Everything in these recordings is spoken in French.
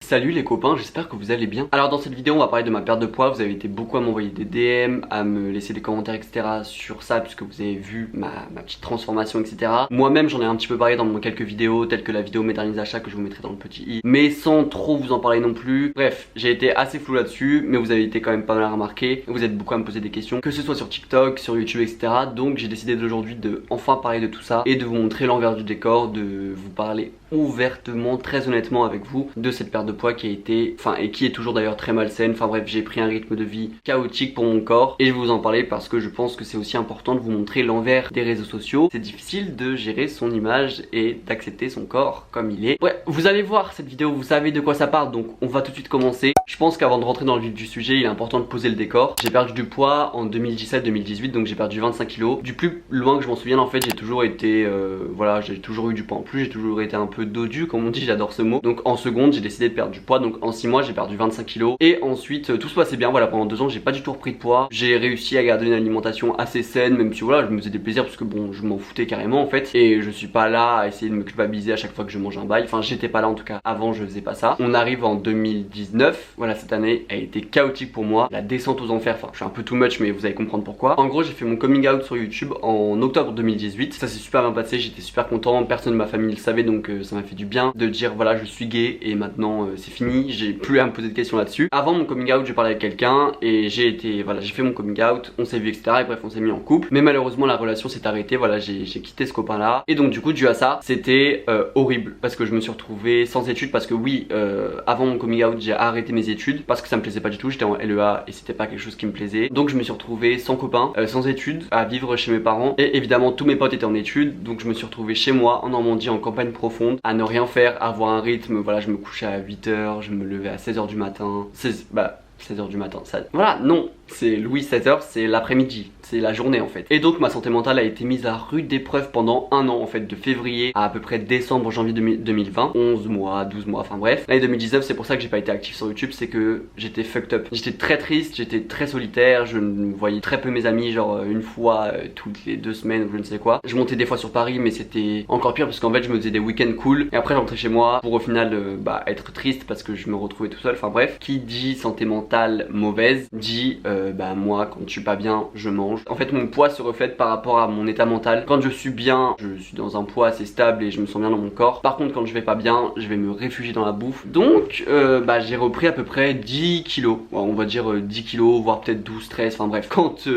Salut les copains, j'espère que vous allez bien. Alors dans cette vidéo on va parler de ma perte de poids. Vous avez été beaucoup à m'envoyer des DM, à me laisser des commentaires etc sur ça, puisque vous avez vu ma petite transformation etc. Moi-même j'en ai un petit peu parlé dans quelques vidéos, telles que la vidéo mes derniers achats que je vous mettrai dans le petit i, mais sans trop vous en parler non plus. Bref, j'ai été assez flou là-dessus, mais vous avez été quand même pas mal à remarquer. Vous êtes beaucoup à me poser des questions, que ce soit sur TikTok, sur YouTube etc. Donc j'ai décidé d'aujourd'hui de enfin parler de tout ça et de vous montrer l'envers du décor, de vous parler ouvertement, très honnêtement avec vous de cette perte de poids qui a été, et qui est toujours d'ailleurs très malsaine. Enfin bref, j'ai pris un rythme de vie chaotique pour mon corps et je vais vous en parler parce que je pense que c'est aussi important de vous montrer l'envers des réseaux sociaux. C'est difficile de gérer son image et d'accepter son corps comme il est. Ouais, vous allez voir cette vidéo, vous savez de quoi ça parle, donc on va tout de suite commencer. Je pense qu'avant de rentrer dans le vif du sujet, il est important de poser le décor. J'ai perdu du poids en 2017-2018, donc j'ai perdu 25 kilos. Du plus loin que je m'en souvienne, en fait, j'ai toujours été, voilà, j'ai toujours eu du poids en plus, j'ai toujours été un peu dodu, comme on dit, j'adore ce mot. Donc en seconde, j'ai décidé de perdre du poids, donc en 6 mois, j'ai perdu 25 kilos. Et ensuite, tout se passait bien, voilà, pendant 2 ans, j'ai pas du tout repris de poids. J'ai réussi à garder une alimentation assez saine, même si voilà, je me faisais des plaisirs parce que bon, je m'en foutais carrément en fait. Et je suis pas là à essayer de me culpabiliser à chaque fois que je mange un bail. Enfin, j'étais pas là en tout cas, avant je faisais pas ça. On arrive en 2019, voilà, cette année a été chaotique pour moi. La descente aux enfers, enfin, je suis un peu too much, mais vous allez comprendre pourquoi. En gros, j'ai fait mon coming out sur YouTube en octobre 2018. Ça s'est super bien passé, j'étais super content. Personne de ma famille le savait, donc ça m'a fait du bien de dire voilà, je suis gay et maintenant c'est fini. J'ai plus à me poser de questions là-dessus. Avant mon coming out, j'ai parlé avec quelqu'un et j'ai fait mon coming out, on s'est vu etc. Et bref, on s'est mis en couple. Mais malheureusement, la relation s'est arrêtée. Voilà, j'ai quitté ce copain-là. Et donc du coup, dû à ça, c'était horrible parce que je me suis retrouvé sans études. Parce que oui, avant mon coming out, j'ai arrêté mes études parce que ça me plaisait pas du tout. J'étais en LEA et c'était pas quelque chose qui me plaisait. Donc je me suis retrouvé sans copain, sans études, à vivre chez mes parents. Et évidemment, tous mes potes étaient en études. Donc je me suis retrouvé chez moi en Normandie, en campagne profonde, à ne rien faire, à avoir un rythme. Voilà, je me couchais à 8h, je me levais à 16h du matin. 16h du matin, ça... Voilà, non, c'est Louis 16h, c'est l'après-midi, c'est la journée en fait. Et donc ma santé mentale a été mise à rude épreuve pendant un an en fait, de février à peu près décembre, janvier 2020, 11 mois, 12 mois, enfin bref. L'année 2019, c'est pour ça que j'ai pas été actif sur YouTube, c'est que j'étais fucked up. J'étais très triste, j'étais très solitaire, je voyais très peu mes amis, genre une fois toutes les 2 semaines ou je ne sais quoi. Je montais des fois sur Paris, mais c'était encore pire parce qu'en fait je me faisais des week-ends cool et après je rentrais chez moi pour au final être triste parce que je me retrouvais tout seul. Enfin bref, qui dit santé mentale mauvaise dit moi quand je suis pas bien je mange. En fait mon poids se reflète par rapport à mon état mental. Quand je suis bien, je suis dans un poids assez stable et je me sens bien dans mon corps. Par contre quand je vais pas bien, je vais me réfugier dans la bouffe. Donc j'ai repris à peu près 10 kilos, on va dire 10 kilos voire peut-être 12, 13, enfin bref. Quand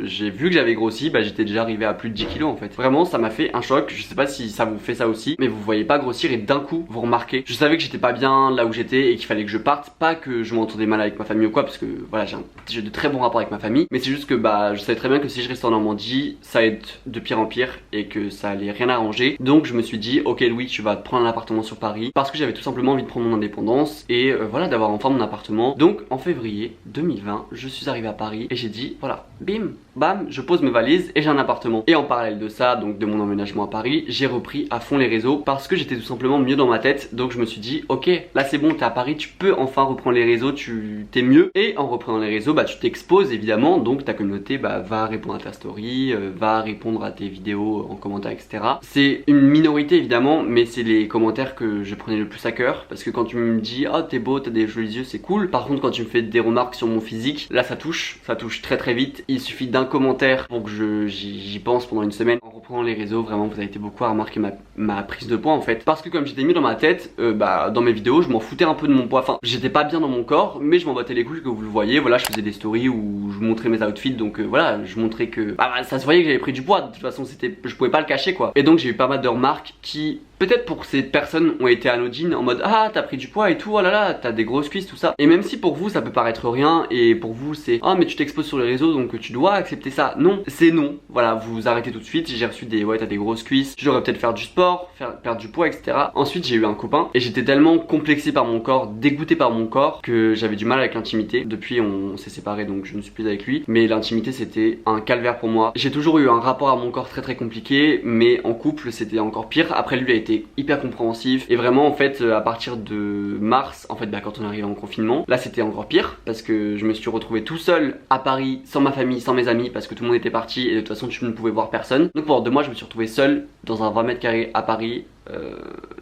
j'ai vu que j'avais grossi, j'étais déjà arrivé à plus de 10 kilos en fait. Vraiment ça m'a fait un choc, je sais pas si ça vous fait ça aussi, mais vous voyez pas grossir et d'un coup vous remarquez. Je savais que j'étais pas bien là où j'étais et qu'il fallait que je parte, pas que je m'entendais mal avec ma famille ou quoi, parce que voilà, j'ai de très bons rapports avec ma famille, mais c'est juste que je savais très bien que si je restais en Normandie, ça allait être de pire en pire et que ça allait rien arranger. Donc je me suis dit ok Louis, tu vas te prendre un appartement sur Paris, parce que j'avais tout simplement envie de prendre mon indépendance et voilà, d'avoir enfin mon appartement. Donc en février 2020, je suis arrivé à Paris et j'ai dit voilà, bim bam, je pose mes valises et j'ai un appartement. Et en parallèle de ça, donc de mon emménagement à Paris, j'ai repris à fond les réseaux parce que j'étais tout simplement mieux dans ma tête. Donc je me suis dit ok, là c'est bon, t'es à Paris, tu peux enfin reprendre les réseaux, tu t'es mieux. Et en reprenant les réseaux, tu t'exposes évidemment, donc ta communauté va répondre à ta story, va répondre à tes vidéos en commentaire etc. C'est une minorité évidemment, mais c'est les commentaires que je prenais le plus à cœur, parce que quand tu me dis oh t'es beau, t'as des jolis yeux, c'est cool. Par contre quand tu me fais des remarques sur mon physique, là ça touche très très vite. Il suffit d'un commentaire pour que j'y pense pendant une semaine. En reprenant les réseaux, vraiment vous avez été beaucoup à remarquer ma prise de poids en fait, parce que comme j'étais mis dans ma tête, dans mes vidéos je m'en foutais un peu de mon poids. Enfin j'étais pas bien dans mon corps, mais je m'en battais les couilles que vous le voyez. Voilà, je faisais des stories où je montrais mes outfits, donc voilà, je montrais que ça se voyait que j'avais pris du poids. De toute façon je pouvais pas le cacher quoi. Et donc j'ai eu pas mal de remarques qui peut-être pour ces personnes ont été anodines, en mode ah t'as pris du poids et tout, oh là là t'as des grosses cuisses tout ça. Et même si pour vous ça peut paraître rien et pour vous c'est ah mais tu t'exposes sur les réseaux donc tu dois accepter ça, non, c'est non. Voilà, vous arrêtez tout de suite. J'ai reçu des ouais t'as des grosses cuisses, je devrais peut-être faire du sport, perdre du poids etc. Ensuite j'ai eu un copain et j'étais tellement complexé par mon corps, dégoûté par mon corps, que j'avais du mal avec l'intimité. Depuis on s'est séparés donc je ne suis plus avec lui, mais l'intimité c'était un calvaire pour moi. J'ai toujours eu un rapport à mon corps très très compliqué, mais en couple c'était encore pire. Après lui il a été hyper compréhensif et vraiment en fait à partir de mars en fait quand on arrive en confinement, là c'était encore pire parce que je me suis retrouvé tout seul à Paris, sans ma famille, sans mes amis, parce que tout le monde était parti et de toute façon tu ne pouvais voir personne. Donc pendant 2 mois je me suis retrouvé seul dans un 20 mètres carrés à Paris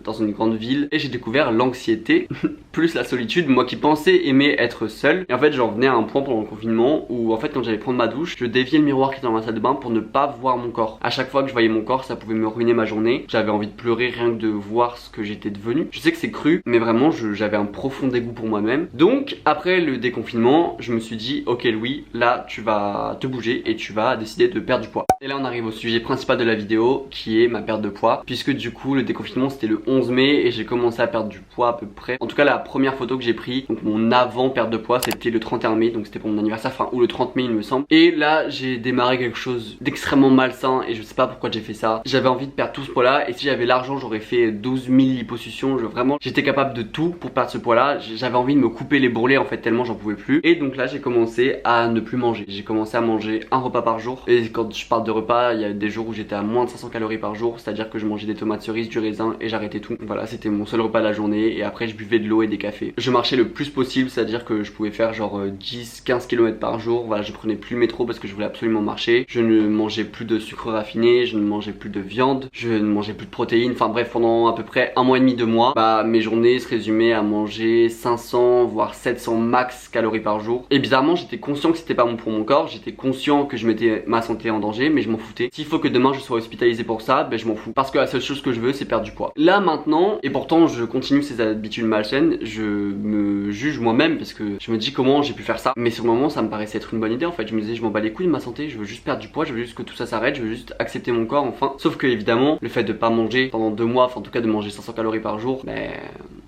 dans une grande ville et j'ai découvert l'anxiété plus la solitude, moi qui pensais aimer être seul. Et en fait j'en venais à un point pendant le confinement où en fait quand j'allais prendre ma douche, je déviais le miroir qui était dans ma salle de bain pour ne pas voir mon corps. À chaque fois que je voyais mon corps, ça pouvait me ruiner ma journée. J'avais envie de pleurer rien que de voir ce que j'étais devenu. Je sais que c'est cru, mais vraiment j'avais un profond dégoût pour moi-même. Donc après le déconfinement, je me suis dit ok Louis, là tu vas te bouger et tu vas décider de perdre du poids. Et là on arrive au sujet principal de la vidéo qui est ma perte de poids, puisque du coup le déconfinement c'était le 11 mai et j'ai commencé à perdre du poids à peu près. En tout cas la première photo que j'ai pris, donc mon avant perte de poids, c'était le 31 mai, donc c'était pour mon anniversaire, enfin ou le 30 mai il me semble. Et là j'ai démarré quelque chose d'extrêmement malsain et je sais pas pourquoi j'ai fait ça. J'avais envie de perdre tout ce poids là et si j'avais l'argent j'aurais fait 12 000 liposuctions. Vraiment j'étais capable de tout pour perdre ce poids là. J'avais envie de me couper les bourrelets en fait tellement j'en pouvais plus. Et donc là j'ai commencé à ne plus manger. J'ai commencé à manger un repas par jour. Et quand je parle de repas, il y a des jours où j'étais à moins de 500 calories par jour, c'est à dire que je mangeais des tomates cerises, du raisin et j'arrêtais tout. Voilà, c'était mon seul repas de la journée et après je buvais de l'eau et des cafés. Je marchais le plus possible, c'est à dire que je pouvais faire genre 10-15 km par jour. Voilà, je prenais plus le métro parce que je voulais absolument marcher. Je ne mangeais plus de sucre raffiné, je ne mangeais plus de viande, je ne mangeais plus de protéines. Enfin bref, pendant à peu près un mois et demi, 2 mois, bah mes journées se résumaient à manger 500 voire 700 max calories par jour. Et bizarrement j'étais conscient que c'était pas bon pour mon corps, j'étais conscient que je mettais ma santé en danger, mais je m'en foutais. S'il faut que demain je sois hospitalisé pour ça, ben je m'en fous. Parce que la seule chose que je veux c'est perdre du poids. Là maintenant, et pourtant je continue ces habitudes malsaines, je me juge moi-même parce que je me dis comment j'ai pu faire ça. Mais sur le moment ça me paraissait être une bonne idée en fait. Je me disais je m'en bats les couilles de ma santé, je veux juste perdre du poids, je veux juste que tout ça s'arrête, je veux juste accepter mon corps enfin. Sauf que évidemment le fait de pas manger pendant 2 mois, enfin en tout cas de manger 500 calories par jour, ben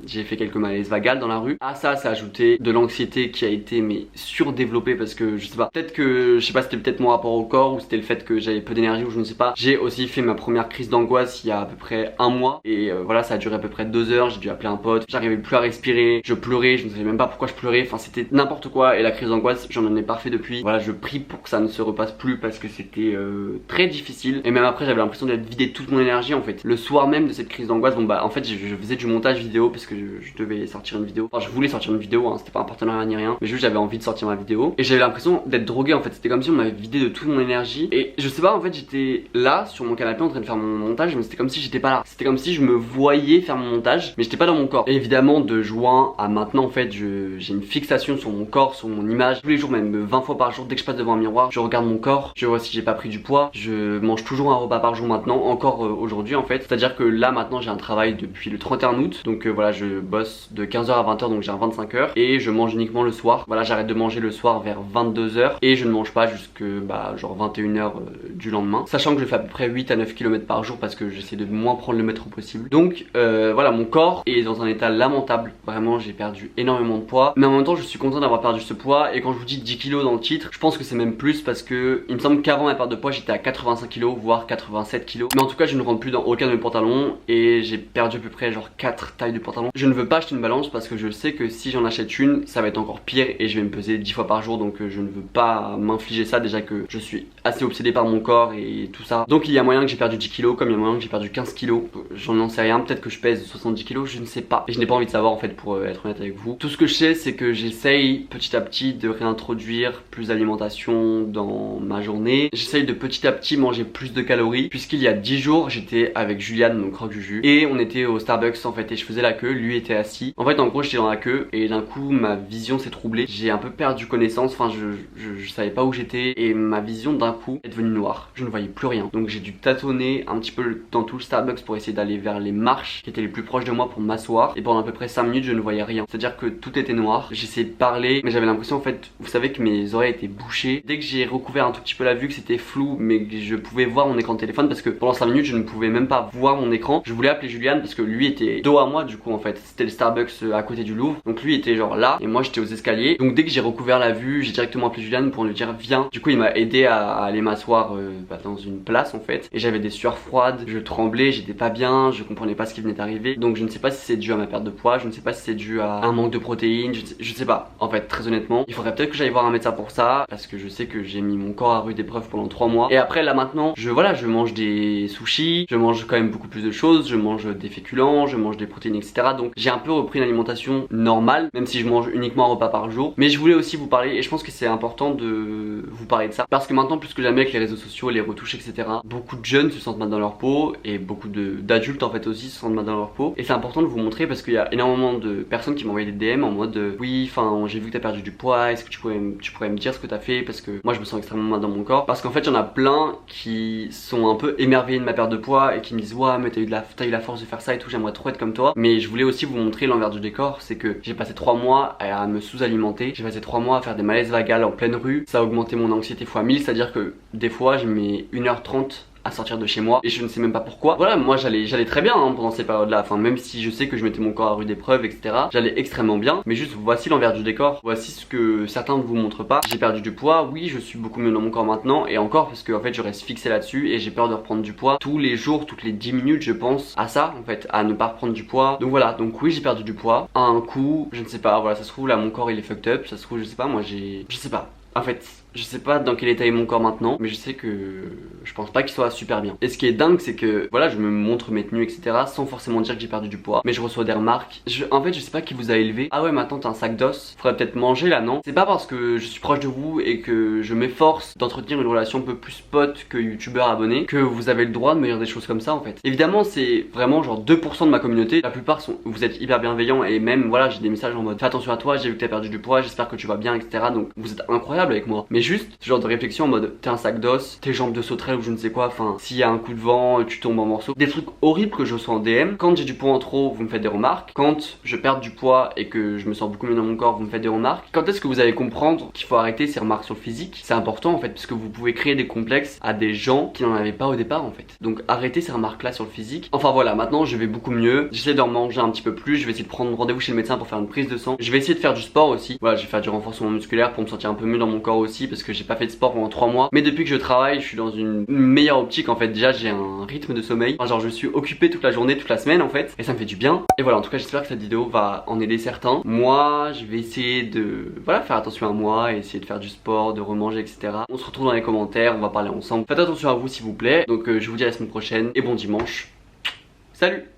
j'ai fait quelques malaises vagales dans la rue. À ça a ajouté de l'anxiété qui a été mais surdéveloppée parce que je sais pas, peut-être que je sais pas c'était peut-être mon rapport au corps ou c'était le fait que j'avais peu d'énergie ou je ne sais pas. J'ai aussi fait ma première crise d'angoisse il y a à peu près un mois et voilà ça a duré à peu près 2 heures, j'ai dû appeler un pote, j'arrivais plus à respirer, je pleurais, je ne savais même pas pourquoi je pleurais, enfin c'était n'importe quoi et la crise d'angoisse j'en ai pas fait depuis. Voilà je prie pour que ça ne se repasse plus parce que c'était très difficile et même après j'avais l'impression d'être vidé de toute mon énergie en fait. Le soir même de cette crise d'angoisse, bon bah en fait je faisais du montage vidéo parce que je devais sortir une vidéo, enfin je voulais sortir une vidéo hein, c'était pas un partenariat ni rien mais juste j'avais envie de sortir ma vidéo et j'avais l'impression d'être drogué en fait, c'était comme si on m'avait vidé de toute mon énergie et je sais pas en fait j'étais là sur mon canapé en train de faire mon montage mais c'était comme si j'étais pas là, c'était comme si je me voyais faire mon montage mais j'étais pas dans mon corps. Et évidemment de juin à maintenant en fait j'ai une fixation sur mon corps, sur mon image, tous les jours même 20 fois par jour dès que je passe devant un miroir je regarde mon corps, je vois si j'ai pas pris du poids, je mange toujours un repas par jour maintenant, encore aujourd'hui en fait, c'est à dire que là maintenant j'ai un travail depuis le 31 août donc voilà je bosse de 15h à 20h donc j'ai un 25 heures et je mange uniquement le soir. Voilà j'arrête de manger le soir vers 22h et je ne mange pas jusque bah genre 21h du lendemain, sachant que je fais à peu près 8 à 9 km par jour parce que j'essaie de moins prendre le métro possible. Donc voilà mon corps est dans un état lamentable, vraiment j'ai perdu énormément de poids mais en même temps je suis content d'avoir perdu ce poids et quand je vous dis 10 kg dans le titre je pense que c'est même plus parce que il me semble qu'avant ma perte de poids j'étais à 85 kg voire 87 kg mais en tout cas je ne rentre plus dans aucun de mes pantalons et j'ai perdu à peu près genre 4 tailles de pantalons. Je ne veux pas acheter une balance parce que je sais que si j'en achète une ça va être encore pire et je vais me peser 10 fois par jour donc je ne veux pas m'infliger ça, déjà que je suis assez obsédé par mon corps et tout ça. Donc il y a moyen que j'ai perdu 10 kg comme il y a moyen que j'ai perdu 15 kg, j'en sais rien, peut-être que je pèse 70 kg, je ne sais pas et je n'ai pas envie de savoir en fait pour être honnête avec vous. Tout ce que je sais c'est que j'essaye petit à petit de réintroduire plus d'alimentation dans ma journée, j'essaye de petit à petit manger plus de calories puisqu'il y a 10 jours j'étais avec Juliane, mon croque Juju, et on était au Starbucks en fait et je faisais la queue, lui était assis. En fait en gros j'étais dans la queue et d'un coup ma vision s'est troublée, j'ai un peu perdu connaissance, enfin je savais pas où j'étais et ma vision d'un coup est devenue noire, je ne voyais plus rien. Donc j'ai dû tâtonner un petit peu dans tout le Starbucks pour essayer d'aller vers les marches qui étaient les plus proches de moi pour m'asseoir et pendant à peu près 5 minutes je ne voyais rien, c'est à dire que tout était noir. J'essayais de parler mais j'avais l'impression en fait, vous savez que mes oreilles étaient bouchées. Dès que j'ai recouvert un tout petit peu la vue, que c'était flou mais que je pouvais voir mon écran de téléphone parce que pendant 5 minutes je ne pouvais même pas voir mon écran. Je voulais appeler Juliane parce que lui était dos à moi du coup en fait, c'était le Starbucks à côté du Louvre, donc lui était genre là et moi j'étais aux escaliers. Donc dès que j'ai recouvert la vue j'ai directement appelé Juliane pour lui dire viens. Du coup il m'a aidé à aller m'asseoir dans une place en fait et j'avais des sueurs froides, je tremblais, j'étais pas bien, je comprenais pas ce qui venait d'arriver. Donc je ne sais pas si c'est dû à ma perte de poids, je ne sais pas si c'est dû à un manque de protéines, je sais pas en fait très honnêtement. Il faudrait peut-être que j'aille voir un médecin pour ça parce que je sais que j'ai mis mon corps à rude épreuve pendant 3 mois. Et après là maintenant je mange des sushis, je mange quand même beaucoup plus de choses, je mange des féculents, je mange des protéines etc. Donc j'ai un peu repris une alimentation normale, même si je mange uniquement un repas par jour. Mais je voulais aussi vous parler, et je pense que c'est important de vous parler de ça, parce que maintenant plus que jamais avec les réseaux sociaux, les retouches, etc., beaucoup de jeunes se sentent mal dans leur peau, et beaucoup d'adultes en fait aussi se sentent mal dans leur peau. Et c'est important de vous montrer parce qu'il y a énormément de personnes qui m'envoient des DM en mode oui, enfin j'ai vu que t'as perdu du poids, est-ce que tu pourrais me dire ce que t'as fait, parce que moi je me sens extrêmement mal dans mon corps. Parce qu'en fait il y en a plein qui sont un peu émerveillés de ma perte de poids et qui me disent ouais mais t'as eu la force de faire ça et tout, j'aimerais trop être comme toi. Mais je voulais aussi vous montrer l'envers du décor, c'est que j'ai passé 3 mois à me sous-alimenter, j'ai passé 3 mois à faire des malaises vagales en pleine rue, ça a augmenté mon anxiété x 1000, c'est à dire que des fois je mets 1h30 à sortir de chez moi et je ne sais même pas pourquoi. Voilà, moi j'allais très bien hein, pendant ces périodes là, enfin même si je sais que je mettais mon corps à rude épreuve, etc., j'allais extrêmement bien. Mais juste voici l'envers du décor, voici ce que certains ne vous montrent pas. J'ai perdu du poids, oui je suis beaucoup mieux dans mon corps maintenant, et encore parce que en fait je reste fixé là-dessus et j'ai peur de reprendre du poids tous les jours, toutes les 10 minutes je pense à ça en fait, à ne pas reprendre du poids. Donc voilà, donc oui j'ai perdu du poids à un coup, je ne sais pas, voilà, ça se trouve là mon corps il est fucked up, ça se trouve je sais pas, moi je sais pas. En fait, je sais pas dans quel état est mon corps maintenant, mais je sais que je pense pas qu'il soit super bien. Et ce qui est dingue, c'est que voilà, je me montre mes tenues, etc., sans forcément dire que j'ai perdu du poids, mais je reçois des remarques. En fait, je sais pas qui vous a élevé. Ah ouais, maintenant t'as un sac d'os, faudrait peut-être manger là, non? C'est pas parce que je suis proche de vous et que je m'efforce d'entretenir une relation un peu plus pote que youtubeur abonné que vous avez le droit de me dire des choses comme ça en fait. Évidemment, c'est vraiment genre 2% de ma communauté. La plupart vous êtes hyper bienveillants et même voilà, j'ai des messages en mode fais attention à toi, j'ai vu que t'as perdu du poids, j'espère que tu vas bien, etc. Donc vous êtes incroyables avec moi. Mais juste ce genre de réflexion en mode t'es un sac d'os, tes jambes de sauterelle ou je ne sais quoi, enfin s'il y a un coup de vent tu tombes en morceaux, des trucs horribles que je reçois en DM. Quand j'ai du poids en trop vous me faites des remarques, quand je perds du poids et que je me sens beaucoup mieux dans mon corps vous me faites des remarques. Quand est-ce que vous allez comprendre qu'il faut arrêter ces remarques sur le physique? C'est important en fait parce que vous pouvez créer des complexes à des gens qui n'en avaient pas au départ en fait. Donc arrêtez ces remarques là sur le physique. Enfin voilà, maintenant je vais beaucoup mieux, j'essaie d'en manger un petit peu plus, je vais essayer de prendre rendez-vous chez le médecin pour faire une prise de sang, je vais essayer de faire du sport aussi. Voilà, je vais faire du renforcement musculaire pour me sentir un peu mieux dans mon corps aussi parce que j'ai pas fait de sport pendant 3 mois. Mais depuis que je travaille, je suis dans une meilleure optique en fait. Déjà j'ai un rythme de sommeil, enfin, genre je suis occupé toute la journée, toute la semaine en fait, et ça me fait du bien. Et voilà, en tout cas j'espère que cette vidéo va en aider certains. Moi je vais essayer de voilà, faire attention à moi et essayer de faire du sport, de remanger, etc. On se retrouve dans les commentaires, on va parler ensemble. Faites attention à vous s'il vous plaît. Donc je vous dis à la semaine prochaine et bon dimanche. Salut!